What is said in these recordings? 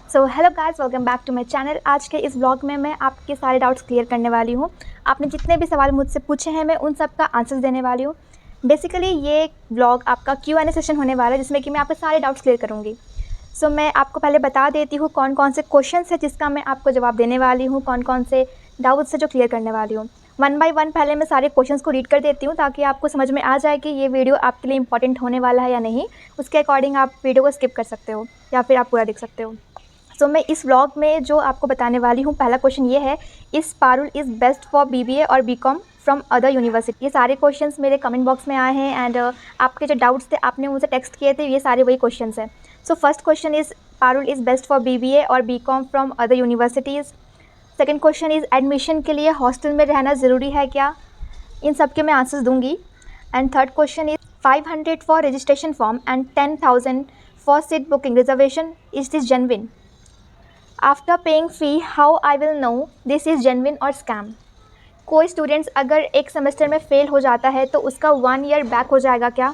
So hello guys, welcome back to my channel. आज के इस व्लॉग में मैं आपके सारे डाउट्स क्लियर करने वाली हूँ। आपने जितने भी सवाल मुझसे पूछे हैं मैं उन सब का आंसर्स देने वाली हूँ। बेसिकली ये व्लॉग आपका Q&A सेशन होने वाला है जिसमें कि मैं आपके सारे डाउट्स क्लियर करूँगी। सो मैं आपको पहले बता देती हूँ कौन कौन से क्वेश्चंस है जिसका मैं आपको जवाब देने वाली हूँ, कौन कौन से डाउट्स है जो क्लियर करने वाली हूँ। वन बाय वन पहले मैं सारे क्वेश्चंस को रीड कर देती हूँ ताकि आपको समझ में आ जाए कि ये वीडियो आपके लिए इंपॉर्टेंट होने वाला है या नहीं। उसके अकॉर्डिंग आप वीडियो को स्किप कर सकते हो या फिर आप पूरा देख सकते हो। सो मैं इस व्लॉग में जो आपको बताने वाली हूँ, पहला क्वेश्चन ये है, इस Parul is best for BBA और BCom फ्रॉम अदर यूनिवर्सिटी। ये सारे क्वेश्चंस मेरे कमेंट बॉक्स में आए हैं एंड आपके जो डाउट्स थे आपने मुझे टेक्स्ट किए थे, ये सारे वही क्वेश्चंस हैं। So first question is Parul is best for BBA और BCom from other universities. Second question is admission के लिए हॉस्टल में रहना ज़रूरी है क्या? इन सब के मैं आंसर्स दूंगी। And third question is 500 for registration form and 10,000 for seat booking reservation, is this genuine? After paying fee how I will know this is genuine or scam? कोई स्टूडेंट्स अगर एक सेमेस्टर में फ़ेल हो जाता है तो उसका 1 ईयर बैक हो जाएगा क्या?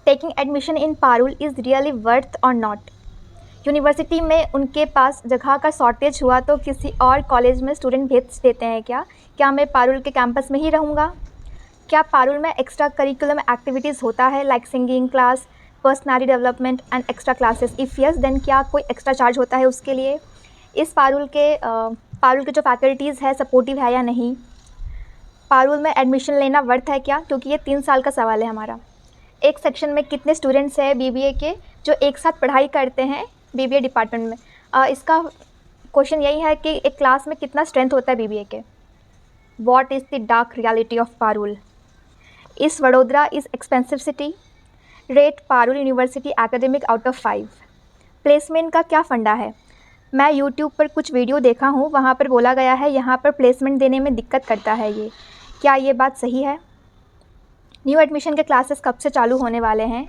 Taking admission in Parul is really worth और नॉट? यूनिवर्सिटी में उनके पास जगह का शॉर्टेज हुआ तो किसी और कॉलेज में स्टूडेंट भेज देते हैं क्या? क्या मैं पारुल के कैंपस में ही रहूँगा? क्या पारुल में एक्स्ट्रा करिकुलम एक्टिविटीज़ होता है like singing class, personality development and extra classes? If yes then क्या कोई एक्स्ट्रा चार्ज होता है उसके लिए? इस पारुल के जो फैकल्टीज़ है सपोर्टिव है या नहीं? पारुल में एडमिशन लेना वर्थ है क्या? क्योंकि ये 3 साल का सवाल है हमारा। एक सेक्शन में कितने स्टूडेंट्स हैं BBA के जो एक साथ पढ़ाई करते हैं BBA डिपार्टमेंट में? इसका क्वेश्चन यही है कि एक क्लास में कितना स्ट्रेंथ होता है BBA के। What is the dark reality of Parul? Is Vadodara is expensive city? Rate Parul university academic out of 5। Placement का क्या फंडा है? मैं यूट्यूब पर कुछ वीडियो देखा हूँ, वहाँ पर बोला गया है यहाँ पर प्लेसमेंट देने में दिक्कत करता है ये, क्या ये बात सही है? न्यू एडमिशन के क्लासेस कब से चालू होने वाले हैं?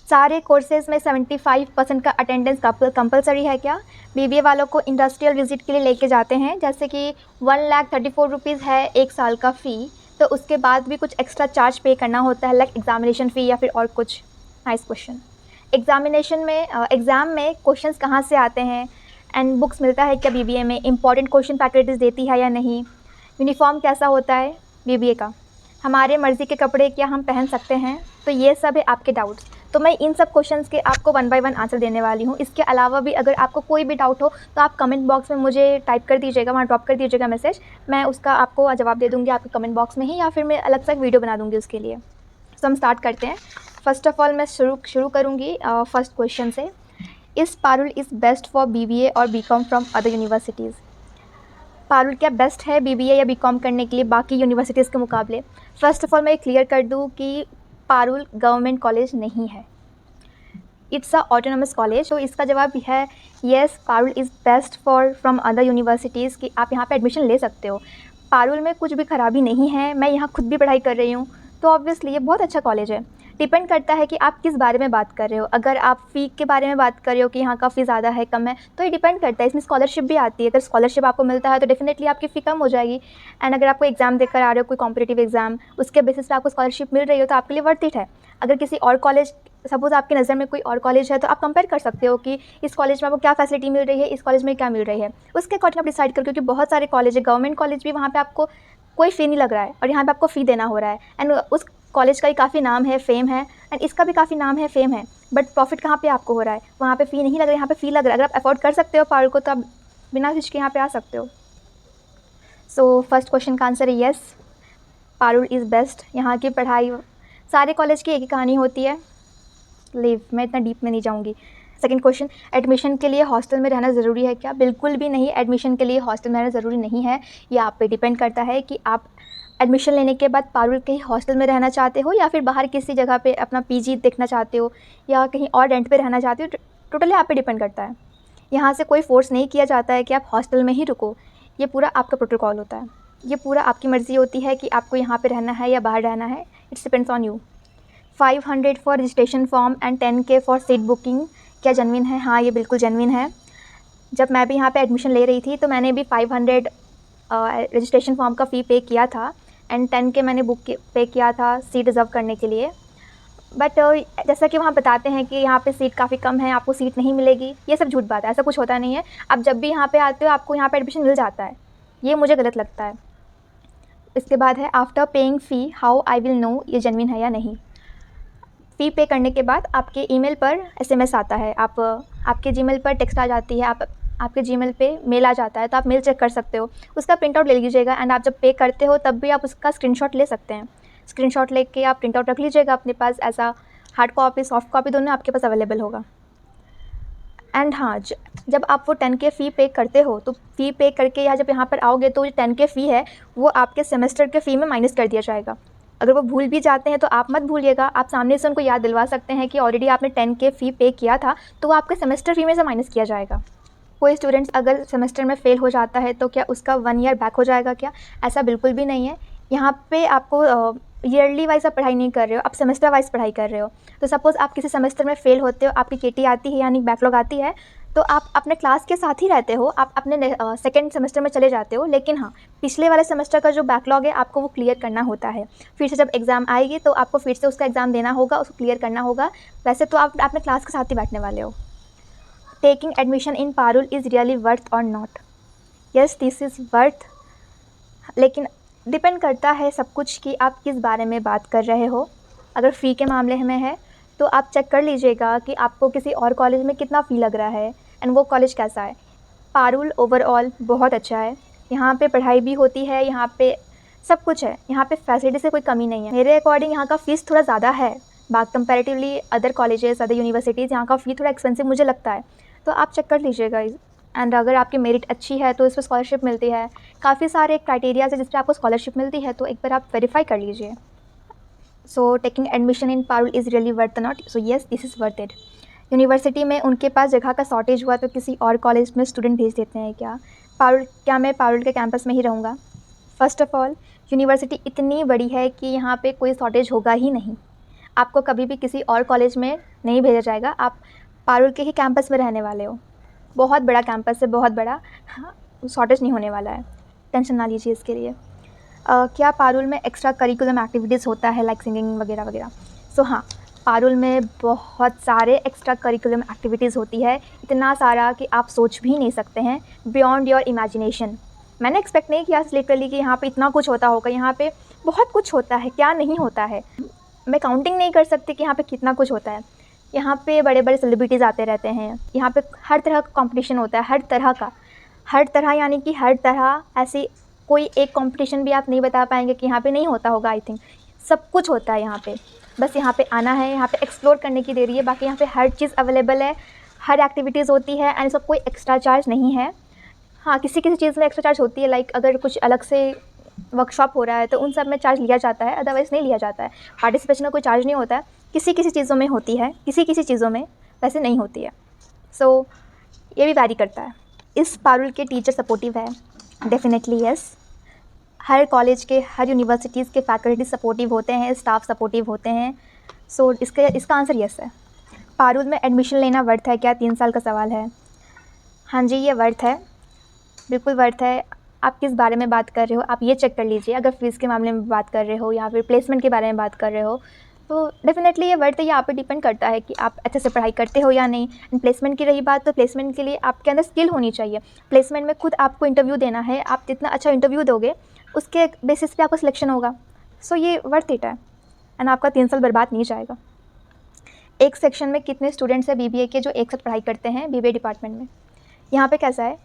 सारे कोर्सेज़ में 75% का अटेंडेंस कंपलसरी है क्या? BBA वालों को इंडस्ट्रियल विजिट के लिए लेके जाते हैं, जैसे कि 1,34 रुपीज़ है 1 साल का फ़ी, तो उसके बाद भी कुछ एक्स्ट्रा चार्ज पे करना होता है लाइक एग्जामिनेशन फ़ी या फिर और कुछ? Nice question. एग्ज़ाम में क्वेश्चंस कहाँ से आते हैं एंड बुक्स मिलता है क्या BBA में? इंपॉर्टेंट क्वेश्चन फैकल्टीज देती है या नहीं? यूनिफॉर्म कैसा होता है BBA का? हमारे मर्ज़ी के कपड़े क्या हम पहन सकते हैं? तो ये सब है आपके डाउट्स। तो मैं इन सब क्वेश्चंस के आपको 1 बाय 1 आंसर देने वाली हूँ। इसके अलावा भी अगर आपको कोई भी डाउट हो तो आप कमेंट बॉक्स में मुझे टाइप कर दीजिएगा, वहाँ ड्रॉप कर दीजिएगा मैसेज, मैं उसका आपको जवाब दे दूँगी आपके कमेंट बॉक्स में ही, या फिर मैं अलग से वीडियो बना दूँगी उसके लिए। तो हम स्टार्ट करते हैं। फर्स्ट ऑफ ऑल मैं शुरू करूँगी फर्स्ट क्वेश्चन से। इस Parul is best for BBA और BCom from other universities? Parul क्या बेस्ट है BBA या BCom करने के लिए बाकी यूनिवर्सिटीज़ के मुकाबले? फ़र्स्ट ऑफ ऑल मैं क्लियर कर दूँ कि पारुल गवर्नमेंट कॉलेज नहीं है, इट्स अ ऑटोनॉमस कॉलेज। तो इसका जवाब है yes, Parul is best for from other universities, कि आप यहाँ पे एडमिशन ले सकते हो। पारुल में कुछ भी ख़राबी नहीं है, मैं यहाँ खुद भी पढ़ाई कर रही हूँ, तो ऑब्वियसली ये बहुत अच्छा कॉलेज है। डिपेंड करता है कि आप किस बारे में बात कर रहे हो। अगर आप फ़ी के बारे में बात कर रहे हो कि यहाँ का फ़ी ज़्यादा है कम है, तो ये डिपेंड करता है। इसमें स्कॉलरशिप भी आती है, अगर स्कॉलरशिप आपको मिलता है तो डेफिनेटली आपकी फ़ी कम हो जाएगी। एंड अगर आपको एग्ज़ाम देकर आ रहे हो, कोई कॉम्पिटिटिव एग्ज़ाम, उसके बेसिस पे आपको स्कॉलरशिप मिल रही हो तो आपके लिए वर्थ इट है। अगर किसी और कॉलेज, सपोज़ आपकी नज़र में कोई और कॉलेज है, तो आप कंपेयर कर सकते हो कि इस कॉलेज में आपको क्या फैसिलिटी मिल रही है, इस कॉलेज में क्या मिल रही है, उसके अकॉर्डिंग आप डिसाइड करो। क्योंकि बहुत सारे कॉलेज है, गवर्नमेंट कॉलेज भी, वहाँ पे आपको कोई फ़ी नहीं लग रहा है और यहाँ पे आपको फ़ी देना हो रहा है। एंड उस कॉलेज का ही काफ़ी नाम है, फेम है, एंड इसका भी काफ़ी नाम है, फेम है, बट प्रॉफिट कहाँ पे आपको हो रहा है? वहाँ पे फ़ी नहीं लग रहा है, यहाँ पे फ़ी लग रहा है। अगर आप अफोर्ड कर सकते हो पारुल को तो आप बिना हिचके यहाँ पे आ सकते हो। सो फर्स्ट क्वेश्चन का आंसर है येस, पारुल इज़ बेस्ट। यहाँ की पढ़ाई, सारे कॉलेज की एक ही कहानी होती है, लीव, मैं इतना डीप में नहीं जाऊँगी। सेकंड क्वेश्चन, एडमिशन के लिए हॉस्टल में रहना ज़रूरी है क्या? बिल्कुल भी नहीं, एडमिशन के लिए हॉस्टल में रहना ज़रूरी नहीं है। ये आप पे डिपेंड करता है कि आप एडमिशन लेने के बाद पारुल के ही हॉस्टल में रहना चाहते हो या फिर बाहर किसी जगह पे अपना PG देखना चाहते हो या कहीं और रेंट पे रहना चाहते हो। टोटली आप पे डिपेंड करता है। यहाँ से कोई फोर्स नहीं किया जाता है कि आप हॉस्टल में ही रुको, ये पूरा आपका प्रोटोकॉल होता है। ये पूरा आपकी मर्ज़ी होती है कि आपको यहाँ पे रहना है या बाहर रहना है, it's depends on you. 500 for registration form and 10K for seat booking, क्या जेन्युइन है? हाँ, ये बिल्कुल जेन्युइन है। जब मैं भी यहाँ पे एडमिशन ले रही थी तो मैंने भी 500 रजिस्ट्रेशन फॉर्म का फ़ी पे किया था एंड 10K मैंने पे किया था सीट रिज़र्व करने के लिए। बट जैसा कि वहाँ बताते हैं कि यहाँ पे सीट काफ़ी कम है, आपको सीट नहीं मिलेगी, ये सब झूठ बात है, ऐसा कुछ होता नहीं है। आप जब भी यहाँ पे आते हो आपको यहाँ पे एडमिशन मिल जाता है, ये मुझे गलत लगता है। इसके बाद है after paying fee how I will know ये जेन्युइन है या नहीं। फ़ी पे करने के बाद आपके ईमेल पर एसएमएस आता है, आपके जीमेल पर टेक्स्ट आ जाती है, आपके जीमेल पे मेल आ जाता है, तो आप मेल चेक कर सकते हो, उसका प्रिंट आउट ले लीजिएगा। एंड आप जब पे करते हो तब भी आप उसका स्क्रीनशॉट ले सकते हैं। स्क्रीनशॉट लेके आप प्रिंट आउट रख लीजिएगा अपने पास, ऐसा हार्ड कॉपी सॉफ्ट कॉपी दोनों आपके पास अवेलेबल होगा। एंड हाँ, जब आप वो 10K फ़ी पे करते हो तो फ़ी पे करके या जब यहाँ पर आओगे तो जो 10K फ़ी है वो आपके सेमेस्टर के फ़ी में माइनस कर दिया जाएगा। अगर वो भूल भी जाते हैं तो आप मत भूलिएगा, आप सामने से उनको याद दिलवा सकते हैं कि ऑलरेडी आपने 10K फ़ी पे किया था, तो वो आपके सेमेस्टर फ़ी में से माइनस किया जाएगा। कोई स्टूडेंट्स अगर सेमेस्टर में फ़ेल हो जाता है तो क्या उसका 1 ईयर बैक हो जाएगा क्या? ऐसा बिल्कुल भी नहीं है। यहाँ पे आपको ईयरली वाइज़ आप पढ़ाई नहीं कर रहे हो, आप सेमेस्टर वाइज़ पढ़ाई कर रहे हो। तो सपोज़ आप किसी सेमेस्टर में फ़ेल होते हो, आपकी केटी आती है यानी बैकलॉग आती है, तो आप अपने क्लास के साथ ही रहते हो, आप अपने सेकेंड सेमेस्टर में चले जाते हो। लेकिन हाँ, पिछले वाले सेमेस्टर का जो बैकलॉग है आपको वो क्लियर करना होता है। फिर से जब एग्ज़ाम आएगी तो आपको फिर से उसका एग्ज़ाम देना होगा, उसको क्लियर करना होगा। वैसे तो आप अपने क्लास के साथ ही बैठने वाले हो। Taking admission in Parul is really worth और not? Yes, this is worth, लेकिन डिपेंड करता है सब कुछ कि आप किस बारे में बात कर रहे हो। अगर फ़ी के मामले में है तो आप चेक कर लीजिएगा कि आपको किसी और कॉलेज में कितना फ़ी लग रहा है एंड वो कॉलेज कैसा है। पारुल ओवरऑल बहुत अच्छा है, यहाँ पे पढ़ाई भी होती है, यहाँ पे सब कुछ है, यहाँ पे फैसिलिटी से कोई कमी नहीं है। मेरे अकॉर्डिंग यहाँ का फ़ीस थोड़ा ज़्यादा है, बात comparatively other colleges other universities, यहाँ का फ़ी थोड़ा एक्सपेंसिव मुझे लगता है, तो आप चेक कर लीजिएगा। एंड अगर आपकी मेरिट अच्छी है तो इस पर स्कॉलरशिप मिलती है, काफ़ी सारे क्राइटेरियाज है जिस पर आपको स्कॉलरशिप मिलती है, तो एक बार आप वेरीफाई कर लीजिए। So taking admission in Parul is really worth not? So yes, this is worth it. University में उनके पास जगह का शॉर्टेज हुआ तो किसी और कॉलेज में स्टूडेंट भेज देते हैं क्या? क्या मैं पारुल के कैंपस में ही रहूँगा? फ़र्स्ट ऑफ़ ऑल, यूनिवर्सिटी इतनी बड़ी है कि यहाँ पे कोई शॉर्टेज होगा ही नहीं। आपको कभी भी किसी और कॉलेज में नहीं भेजा जाएगा, आप पारुल के ही कैंपस में रहने वाले हो। बहुत बड़ा कैंपस है, बहुत बड़ा, हाँ, शॉर्टेज नहीं होने वाला है, टेंशन ना लीजिए इसके लिए। क्या पारुल में एक्स्ट्रा करिकुलम एक्टिविटीज़ होता है लाइक सिंगिंग वगैरह वगैरह? सो हाँ, पारुल में बहुत सारे एक्स्ट्रा करिकुलम एक्टिविटीज़ होती है, इतना सारा कि आप सोच भी नहीं सकते हैं, बियॉन्ड योर इमेजिनेशन। मैंने एक्सपेक्ट नहीं किया लिटरली कि यहाँ पे इतना कुछ होता होगा। यहाँ पे बहुत कुछ होता है, क्या नहीं होता है, मैं काउंटिंग नहीं कर सकती कि यहाँ पे कितना कुछ होता है। यहाँ पे बड़े बड़े सेलिब्रिटीज़ आते रहते हैं, यहाँ पे हर तरह का कंपटीशन होता है, हर तरह यानी कि हर तरह। ऐसी कोई एक कंपटीशन भी आप नहीं बता पाएंगे कि यहाँ पे नहीं होता होगा। आई थिंक सब कुछ होता है यहाँ पे, बस यहाँ पे आना है, यहाँ पे एक्सप्लोर करने की देरी है। बाकी यहाँ पे हर चीज़ अवेलेबल है, हर एक्टिविटीज़ होती है एंड इसका कोई एक्स्ट्रा चार्ज नहीं है। हाँ, किसी किसी चीज़ में एक्स्ट्रा चार्ज होती है, लाइक अगर कुछ अलग से वर्कशॉप हो रहा है तो उन सब में चार्ज लिया जाता है, अदरवाइज़ नहीं लिया जाता है। पार्टिसिपेशन का कोई चार्ज नहीं होता है, किसी किसी चीज़ों में होती है, किसी किसी चीज़ों में वैसे नहीं होती है। सो ये भी वैरी करता है। इस पारुल के टीचर सपोर्टिव है? Definitely yes. हर कॉलेज के, हर यूनिवर्सिटीज़ के फैकल्टी सपोर्टिव होते हैं, स्टाफ सपोर्टिव होते हैं। सो इसका आंसर यस है। पारुल में एडमिशन लेना वर्थ है क्या? 3 साल का सवाल है। हाँ जी, ये वर्थ है, बिल्कुल वर्थ है। आप किस बारे में बात कर रहे हो आप ये चेक कर लीजिए। अगर फ़ीस के मामले में बात कर रहे हो या फिर प्लेसमेंट के बारे में बात कर रहे हो तो डेफिनेटली ये वर्थ है। ये आप पे डिपेंड करता है कि आप अच्छे से पढ़ाई करते हो या नहीं। प्लेसमेंट की रही बात, तो प्लेसमेंट के लिए आपके अंदर स्किल होनी चाहिए। प्लेसमेंट में खुद आपको इंटरव्यू देना है, आप जितना अच्छा इंटरव्यू दोगे उसके बेसिस पे आपका सिलेक्शन होगा। सो ये वर्थ इट है एंड आपका 3 साल बर्बाद नहीं जाएगा। एक सेक्शन में कितने स्टूडेंट्स हैं बीबीए के जो एक साथ पढ़ाई करते हैं बीबीए डिपार्टमेंट में? यहाँ पे कैसा है,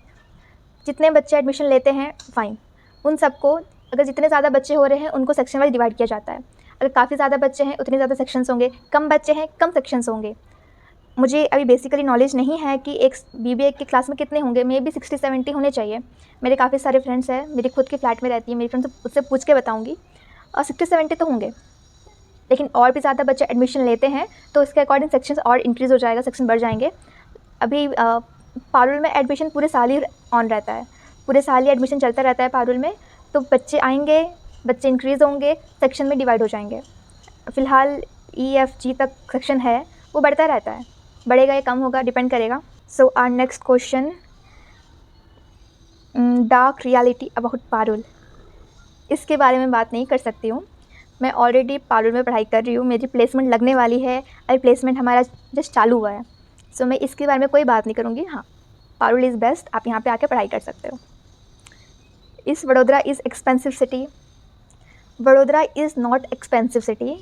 जितने बच्चे एडमिशन लेते हैं फ़ाइन, उन सबको, अगर जितने ज़्यादा बच्चे हो रहे हैं उनको सेक्शन वाइज डिवाइड किया जाता है। अगर काफ़ी ज़्यादा बच्चे हैं उतने ज़्यादा सेक्शंस होंगे, कम बच्चे हैं कम सेक्शंस होंगे। मुझे अभी बेसिकली नॉलेज नहीं है कि एक बीबीए की क्लास में कितने होंगे, मे बी 60-70 होने चाहिए। मेरे काफ़ी सारे फ्रेंड्स हैं, मेरी खुद की फ्लैट में रहती है मेरी फ्रेंड्स, उससे पूछ के बताऊँगी, और 60-70 तो होंगे। लेकिन और भी ज़्यादा बच्चे एडमिशन लेते हैं तो उसके अकॉर्डिंग सेक्शंस और इंक्रीज़ हो जाएगा, सेक्शन बढ़ जाएंगे। अभी पारुल में एडमिशन पूरे साल ही ऑन रहता है, पूरे साल ही एडमिशन चलता रहता है पारुल में। तो बच्चे आएंगे, बच्चे इंक्रीज़ होंगे, सेक्शन में डिवाइड हो जाएंगे। फ़िलहाल EFG तक सेक्शन है, वो बढ़ता रहता है, बढ़ेगा या कम होगा डिपेंड करेगा। So our next question, dark reality about Parul. इसके बारे में बात नहीं कर सकती हूँ। मैं ऑलरेडी पारुल में पढ़ाई कर रही हूँ, मेरी प्लेसमेंट लगने वाली है, अभी प्लेसमेंट हमारा जस्ट चालू हुआ है। सो मैं इसके बारे में कोई बात नहीं करूँगी। हाँ, पारुल इज़ बेस्ट, आप यहाँ पे आके पढ़ाई कर सकते हो। इस Vadodara is expensive city? Vadodara is not expensive city.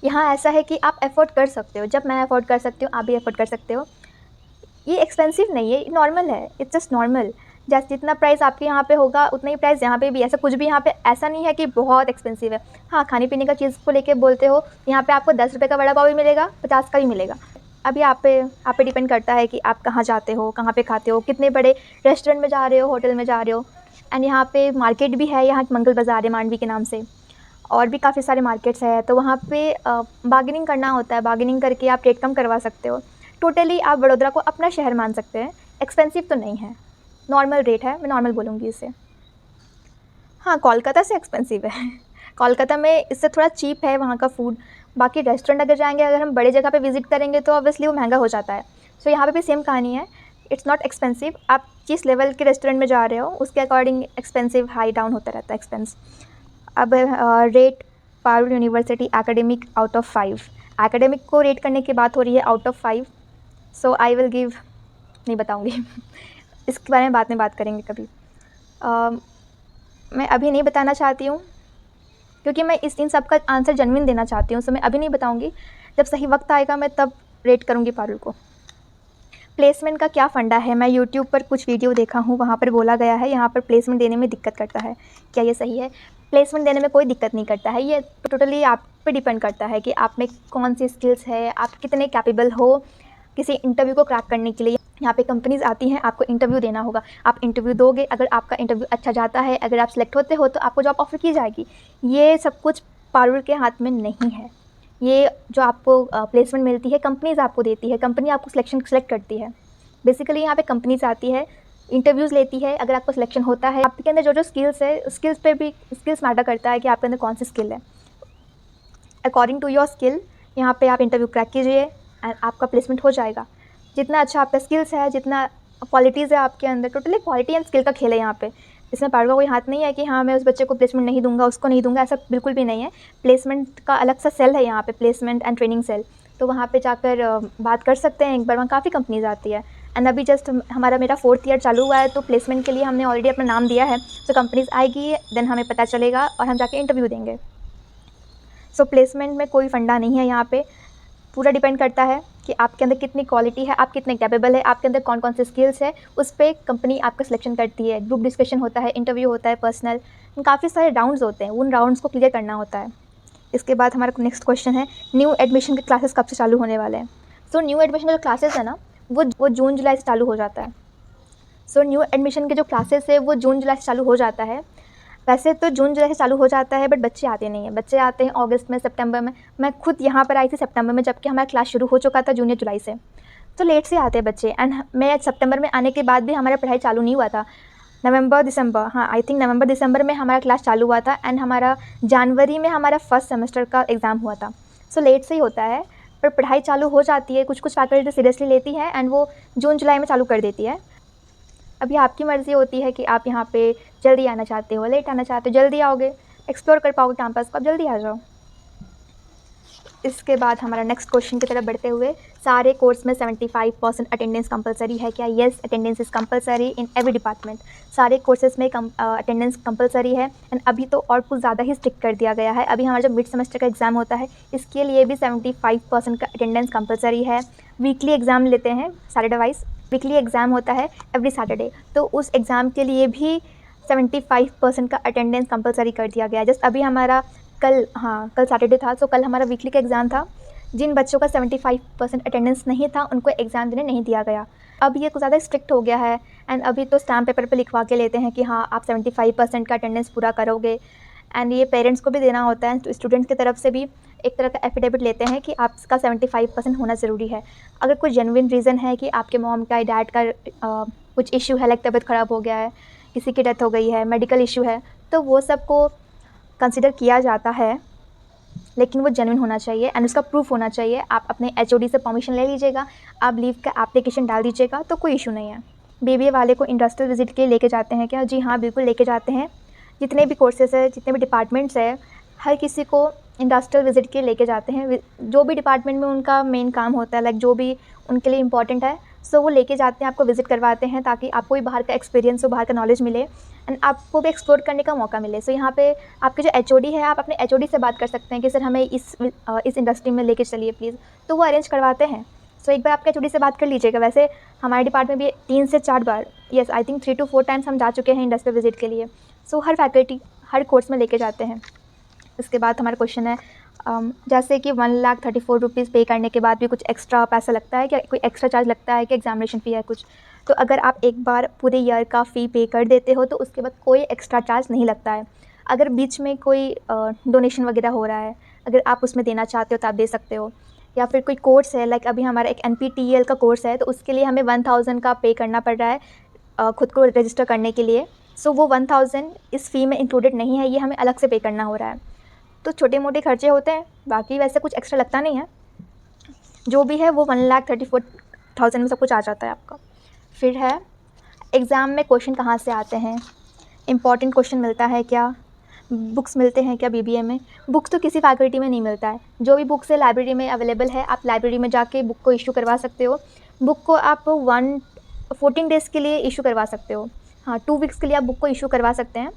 यहाँ ऐसा है कि आप अफोर्ड कर सकते हो, जब मैं अफोर्ड कर सकती हूँ आप भी अफोर्ड कर सकते हो। ये एक्सपेंसिव नहीं है, नॉर्मल है, इट्स जस्ट नॉर्मल। जैसे जितना प्राइस आपके यहाँ पे होगा उतना ही प्राइस यहाँ पे भी। ऐसा कुछ भी यहाँ पे ऐसा नहीं है कि बहुत एक्सपेंसिव है। हाँ, खाने पीने का चीज़ को लेके बोलते हो, यहाँ पे आपको 10 रुपये का वड़ा पाव भी मिलेगा, 50 का भी मिलेगा। अभी आप पे डिपेंड करता है कि आप कहाँ जाते हो, कहाँ पे खाते हो, कितने बड़े रेस्टोरेंट में जा रहे हो, होटल में जा रहे हो। एंड यहाँ पे मार्केट भी है, यहाँ मंगल बाज़ार है मांडवी के नाम से, और भी काफ़ी सारे मार्केट्स हैं। तो वहाँ पे बार्गेनिंग करना होता है, बार्गेनिंग करके आप रेट कम करवा सकते हो। टोटली आप वडोदरा को अपना शहर मान सकते हैं। एक्सपेंसिव तो नहीं है, नॉर्मल रेट है, मैं नॉर्मल बोलूँगी इसे। हाँ, कोलकाता से एक्सपेंसिव है। कोलकाता में इससे थोड़ा चीप है वहाँ का फूड। बाकी रेस्टोरेंट अगर जाएंगे, अगर हम बड़े जगह पे विज़िट करेंगे तो ऑब्वियसली वो महंगा हो जाता है। सो यहाँ पे भी सेम कहानी है, इट्स नॉट एक्सपेंसिव। आप जिस लेवल के रेस्टोरेंट में जा रहे हो उसके अकॉर्डिंग एक्सपेंसिव हाई डाउन होता रहता है एक्सपेंस। अब rate Parul university academic out of 5। Academic को रेट करने की बात हो रही है, out of 5। So I will give, नहीं बताऊँगी इसके बारे में बाद में बात करेंगे कभी। मैं अभी नहीं बताना चाहती हूँ क्योंकि मैं इन सब का आंसर जेन्युइन देना चाहती हूँ। सो मैं अभी नहीं बताऊँगी, जब सही वक्त आएगा मैं तब रेट करूँगी पारुल को। प्लेसमेंट का क्या फ़ंडा है? मैं यूट्यूब पर कुछ वीडियो देखा हूँ, वहाँ पर बोला गया है यहाँ पर प्लेसमेंट देने में दिक्कत करता है। क्या ये सही है? प्लेसमेंट देने में कोई दिक्कत नहीं करता है, ये टोटली आप पे डिपेंड करता है कि आप में कौन सी स्किल्स है, आप कितने कैपेबल हो किसी इंटरव्यू को क्रैक करने के लिए। यहाँ पे कंपनीज़ आती हैं, आपको इंटरव्यू देना होगा, आप इंटरव्यू दोगे, अगर आपका इंटरव्यू अच्छा जाता है, अगर आप सिलेक्ट होते हो तो आपको जॉब ऑफर की जाएगी। ये सब कुछ पारुल के हाथ में नहीं है। ये जो आपको प्लेसमेंट मिलती है कंपनीज़ आपको देती है, कंपनी आपको सेलेक्ट करती है। बेसिकली यहाँ पे कंपनीज़ आती है, इंटरव्यूज़ लेती है, अगर आपको सिलेक्शन होता है, आपके अंदर जो स्किल्स है, स्किल्स पे भी स्किल्स मैटर करता है कि आपके अंदर कौन सी स्किल है। अकॉर्डिंग टू योर स्किल यहाँ पे आप इंटरव्यू क्रैक कीजिए एंड आपका प्लेसमेंट हो जाएगा। जितना अच्छा आपका स्किल्स है, जितना क्वालिटीज़ है आपके अंदर, टोटली क्वालिटी एंड स्किल का खेल है यहाँ पे। इसमें पारुल का कोई हाथ नहीं है कि हाँ मैं उस बच्चे को प्लेसमेंट नहीं दूंगा, उसको नहीं दूंगा, ऐसा बिल्कुल भी नहीं है। प्लेसमेंट का अलग सा सेल है यहाँ पे, प्लेसमेंट एंड ट्रेनिंग सेल। तो वहाँ पे जाकर बात कर सकते हैं एक बार, वहाँ काफ़ी कंपनीज आती है। एंड अभी जस्ट मेरा 4th ईयर चालू हुआ है, तो प्लेसमेंट के लिए हमने ऑलरेडी अपना नाम दिया है। तो कंपनीज आएगी, देन हमें पता चलेगा और हम जाके इंटरव्यू देंगे। सो प्लेसमेंट में कोई फंडा नहीं है यहाँ पे, पूरा डिपेंड करता है कि आपके अंदर कितनी क्वालिटी है, आप कितने कैपेबल है, आपके अंदर कौन कौन से स्किल्स है, उस पर कंपनी आपका सिलेक्शन करती है। ग्रुप डिस्कशन होता है, इंटरव्यू होता है, पर्सनल, काफ़ी सारे राउंड्स होते हैं, उन राउंड्स को क्लियर करना होता है। इसके बाद हमारा नेक्स्ट क्वेश्चन है, न्यू एडमिशन के क्लासेस कब से चालू होने वाले हैं? सो न्यू एडमिशन के जो क्लासेस है ना, वो जून जुलाई से चालू हो जाता है। सो न्यू एडमिशन के जो क्लासेस है वो जून जुलाई से चालू हो जाता है। वैसे तो जून जुलाई से चालू हो जाता है, बट बच्चे आते नहीं हैं, बच्चे आते हैं अगस्त में, सितंबर में। मैं खुद यहाँ पर आई थी सितंबर में, जबकि हमारा क्लास शुरू हो चुका था जूनियर जुलाई से। तो लेट से आते हैं बच्चे। एंड मैं सितंबर में आने के बाद भी हमारा पढ़ाई चालू नहीं हुआ था। नवंबर दिसंबर, हाँ आई थिंक नवंबर दिसंबर में हमारा क्लास चालू हुआ था। एंड हमारा जनवरी में हमारा फर्स्ट सेमेस्टर का एग्ज़ाम हुआ था। सो लेट से ही होता है, पर पढ़ाई चालू हो जाती है। कुछ फैकल्टी सीरियसली लेती है एंड वो जून जुलाई में चालू कर देती है। अभी आपकी मर्ज़ी होती है कि आप यहाँ पे जल्दी आना चाहते हो, लेट आना चाहते हो। जल्दी आओगे, एक्सप्लोर कर पाओगे कैंपस को, आप जल्दी आ जाओ। इसके बाद हमारा नेक्स्ट क्वेश्चन की तरफ बढ़ते हुए, सारे कोर्स में 75% अटेंडेंस कंपलसरी है क्या? Yes, attendance is compulsory in every department. सारे कोर्सेज में अटेंडेंस कंपलसरी है। एंड अभी तो और कुछ ज़्यादा ही स्ट्रिक्ट कर दिया गया है। अभी हमारा जो मिड सेमेस्टर का एग्ज़ाम होता है, इसके लिए भी 75% का अटेंडेंस कंपलसरी है। वीकली एग्ज़ाम लेते हैं सैटरडे वाइज, वीकली एग्ज़ाम होता है एवरी सैटरडे। तो उस एग्ज़ाम के लिए भी 75% का अटेंडेंस कंपलसरी कर दिया गया है। जस्ट अभी हमारा कल सैटरडे था, तो कल हमारा वीकली का एग्ज़ाम था। जिन बच्चों का 75% अटेंडेंस नहीं था उनको एग्ज़ाम देने नहीं दिया गया। अब ये कुछ ज़्यादा स्ट्रिक्ट हो गया है। एंड अभी तो स्टैम्प पेपर पे लिखवा के लेते हैं कि हाँ आप 75% का अटेंडेंस पूरा करोगे। एंड ये पेरेंट्स को भी देना होता है, तो स्टूडेंट्स की तरफ से भी एक तरह का एफिडेविट लेते हैं कि आपका 75% होना ज़रूरी है। अगर कोई जेन्युइन रीज़न है कि आपके मॉम का, डैड का कुछ इशू है, लाइक तबीयत ख़राब हो गया है, किसी की डेथ हो गई है, मेडिकल इशू है, तो वो सब को कंसिडर किया जाता है, लेकिन वो जेन्युइन होना चाहिए एंड उसका प्रूफ होना चाहिए। आप अपने एचओडी से परमिशन ले लीजिएगा, आप लीव का एप्लीकेशन डाल दीजिएगा, तो कोई इशू नहीं है। बीबीए वाले को इंडस्ट्रियल विजिट के लिए लेके जाते हैं क्या? जी हाँ, बिल्कुल लेके जाते हैं। जितने भी कोर्सेज है, जितने भी डिपार्टमेंट्स है, हर किसी को इंडस्ट्रियल विज़िट के लेके जाते हैं। जो भी डिपार्टमेंट में उनका मेन काम होता है, लाइक जो भी उनके लिए इम्पॉर्टेंट है, सो वो लेके जाते हैं, आपको विज़िट करवाते हैं, ताकि आपको भी बाहर का एक्सपीरियंस हो, बाहर का नॉलेज मिले एंड आपको भी एक्सप्लोर करने का मौका मिले। सो यहाँ पे आपके जो एचओडी है, आप अपने एचओडी से बात कर सकते हैं कि सर हमें इस इंडस्ट्री में लेके चलिए प्लीज़, तो वो अरेंज करवाते हैं। सो एक बार आपके एचओडी से बात कर लीजिएगा। वैसे हमारे डिपार्टमेंट में भी 3 से 4 बार, yes I think 3 to 4 times हम जा चुके हैं इंडस्ट्रियल विज़िट के लिए। सो हर फैकल्टी हर कोर्स में लेके जाते हैं। इसके बाद हमारा क्वेश्चन है, जैसे कि 1,34,000 रुपीज़ पे करने के बाद भी कुछ एक्स्ट्रा पैसा लगता है क्या, कोई एक्स्ट्रा चार्ज लगता है कि एग्जामिनेशन फ़ी है कुछ? तो अगर आप एक बार पूरे ईयर का फ़ी पे कर देते हो तो उसके बाद कोई एक्स्ट्रा चार्ज नहीं लगता है। अगर बीच में कोई डोनेशन वगैरह हो रहा है, अगर आप उसमें देना चाहते हो तो आप दे सकते हो, या फिर कोई कोर्स है, लाइक अभी हमारा एक NPTEL का कोर्स है, तो उसके लिए हमें 1,000 का पे करना पड़ रहा है खुद को रजिस्टर करने के लिए। सो वो 1,000 इस फ़ी में इंक्लूडेड नहीं है, ये हमें अलग से पे करना हो रहा है। तो छोटे मोटे खर्चे होते हैं, बाकी वैसे कुछ एक्स्ट्रा लगता नहीं है। जो भी है वो 1,34,000 में सब कुछ आ जाता है आपका। फिर है, एग्ज़ाम में क्वेश्चन कहाँ से आते हैं, इम्पॉर्टेंट क्वेश्चन मिलता है क्या, बुक्स मिलते हैं क्या BBA में? बुक्स तो किसी फैकल्टी में नहीं मिलता है। जो भी बुक्स है लाइब्रेरी में अवेलेबल है, आप लाइब्रेरी में जाके बुक को इशू करवा सकते हो। बुक को आप 14 डेज़ के लिए इशू करवा सकते हो। हाँ, 2 वीक्स के लिए आप बुक को इशू करवा सकते हैं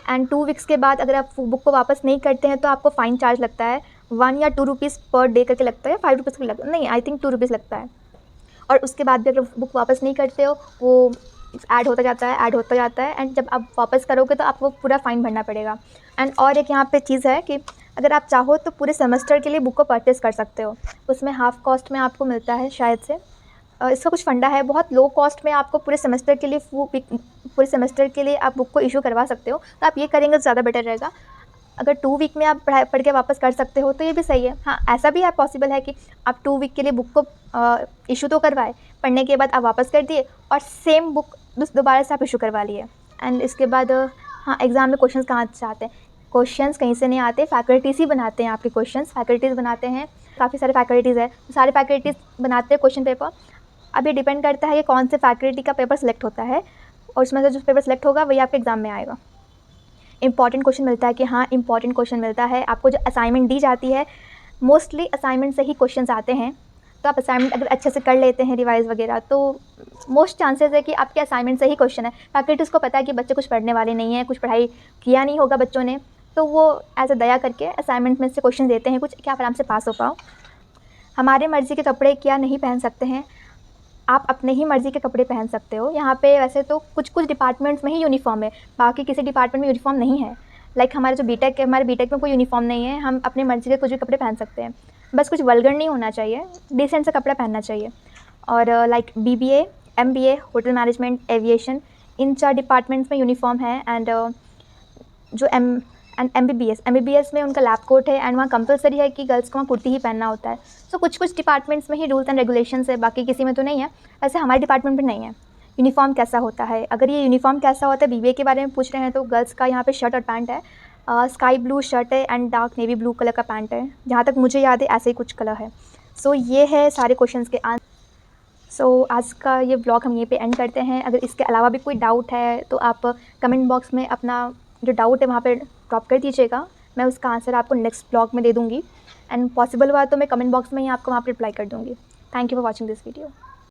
एंड 2 वीक्स के बाद अगर आप बुक को वापस नहीं करते हैं तो आपको फ़ाइन चार्ज लगता है, 1 या 2 रुपीज़ पर डे करके लगता है, 5 रुपीज़ लगता है, नहीं आई थिंक 2 रुपीज़ लगता है। और उसके बाद भी अगर बुक वापस नहीं करते हो, वो ऐड होता जाता है एंड जब आप वापस करोगे तो आपको पूरा फ़ाइन भरना पड़ेगा। एंड और एक यहाँ पे चीज़ है कि अगर आप चाहो तो पूरे सेमेस्टर के लिए बुक को परचेज़ कर सकते हो, उसमें हाफ़ कॉस्ट में आपको मिलता है शायद से। इसका कुछ फंडा है, बहुत लो कॉस्ट में आपको पूरे सेमेस्टर के लिए आप बुक को इशू करवा सकते हो, तो आप ये करेंगे तो ज़्यादा बेटर रहेगा। अगर 2 वीक में आप पढ़ के वापस कर सकते हो तो ये भी सही है। हाँ, ऐसा भी है पॉसिबल है कि आप 2 वीक के लिए बुक को इशू तो करवाए, पढ़ने के बाद आप वापस कर दिए और सेम बुक दोबारा से आप इशू करवा लिए। एंड इसके बाद हाँ, एग्ज़ाम में क्वेश्चंस कहाँ से आते हैं? क्वेश्चंस कहीं से नहीं आते, फैकल्टीज़ ही बनाते हैं आपके क्वेश्चंस, फैकल्टीज़ बनाते हैं। काफ़ी सारे फैकल्टीज़ हैं, सारे फैकल्टीज़ बनाते हैं क्वेश्चन पेपर। अब ये डिपेंड करता है कि कौन से फैकल्टी का पेपर सेलेक्ट होता है और उसमें से जो पेपर सेलेक्ट होगा वही आपके एग्ज़ाम में आएगा। इंपॉर्टेंट क्वेश्चन मिलता है कि हाँ, इंपॉर्टेंट क्वेश्चन मिलता है। आपको जो असाइनमेंट दी जाती है, मोस्टली असाइनमेंट से ही क्वेश्चंस आते हैं, तो आप असाइनमेंट अगर अच्छे से कर लेते हैं रिवाइज़ वगैरह, तो मोस्ट चांसेस है कि आपके असाइनमेंट से ही क्वेश्चन है। फैकल्टीज़ को पता है कि बच्चे कुछ पढ़ने वाले नहीं हैं, कुछ पढ़ाई किया नहीं होगा बच्चों ने, तो वो एज़ अ दया करके असाइनमेंट में से क्वेश्चन देते हैं कुछ, कि आप आराम से पास हो पाओ। हमारे मर्ज़ी के कपड़े क्या नहीं पहन सकते हैं? आप अपने ही मर्ज़ी के कपड़े पहन सकते हो। यहाँ पे वैसे तो कुछ डिपार्टमेंट्स में ही यूनिफ़ॉर्म है, बाकी किसी डिपार्टमेंट में यूनिफ़ॉर्म नहीं है। लाइक हमारे जो बीटेक है, हमारे बीटेक में कोई यूनिफ़ॉर्म नहीं है, हम अपनी मर्ज़ी के कुछ भी कपड़े पहन सकते हैं। बस कुछ वल्गर नहीं होना चाहिए, डिसेंट सा कपड़ा पहनना चाहिए। और like BBA, MBA, hotel management, aviation, in 4 departments में यूनिफ़ॉर्म है। एंड जो MBBS में उनका लैब कोट है एंड वहाँ कंपलसरी है कि गर्ल्स को वहाँ कुर्ती ही पहनना होता है। सो कुछ डिपार्टमेंट्स में ही रूल्स एंड रेगुलेशंस है, बाकी किसी में तो नहीं है। वैसे हमारे डिपार्टमेंट में नहीं है। यूनिफ़ॉर्म कैसा होता है? अगर ये यूनिफ़ॉर्म कैसा होता है BBA के बारे में पूछ रहे हैं, तो गर्ल्स का यहाँ पे शर्ट और पैंट है, स्काई ब्लू शर्ट है and dark navy blue colour का पैंट है। जहाँ तक मुझे याद है ऐसे ही कुछ कलर है। सो ये है सारे क्वेश्चंस के आंसर। सो आज का ये ब्लॉग हम यहीं पे एंड करते हैं। अगर इसके अलावा भी कोई डाउट है तो आप कमेंट बॉक्स में अपना जो डाउट है वहाँ पे ड्रॉप कर दीजिएगा, मैं उसका आंसर आपको नेक्स्ट ब्लॉग में दे दूँगी। एंड पॉसिबल हुआ तो मैं कमेंट बॉक्स में ही आपको वहाँ पर रिप्लाई कर दूँगी। Thank you for watching this video.